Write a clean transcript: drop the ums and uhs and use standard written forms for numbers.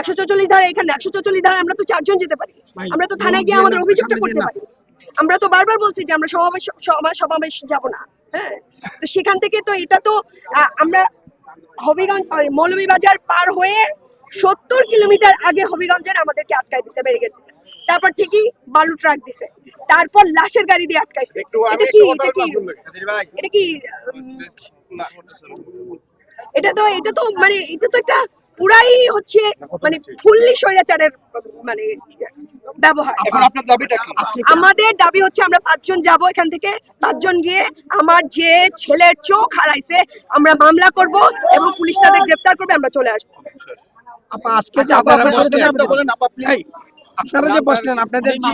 144 ধারা এখানে 144 ধারা আমরা তো 4 জন যেতে পারি, আমরা তো থানায় গিয়ে আমাদের অভিযোগটা করতে পারি। আমরা তো বারবার বলছি যে আমরা সমাবেশ যাব না। হ্যাঁ, তো সেখান থেকে তো এটা তো আমরা হবিগঞ্জ মৌলভীবাজার পার হয়ে 70 কিলোমিটার আগে হবিগঞ্জের আমাদেরকে আটকাই দিছে, ব্যারিকেড দিছে, তারপর ঠিকই বালু ট্রাক দিছে, তারপর লাশের গাড়ি দিয়ে আটকাইছে। এটা কি এটা তো মানে এটা তো একটা পুরাই হচ্ছে মানে ফুললি স্বৈরাচারের মানে ব্যবহার। আমাদের দাবি হচ্ছে আমরা 5 জন যাব এখান থেকে, 5 জন গিয়ে আমার যে ছেলের চোখ হারাইছে আমরা মামলা করব এবং পুলিশ তাদের গ্রেফতার করবে, আমরা চলে আসবো। আপা আজকে যে আপনারা যে বসলেন আপনাদের কি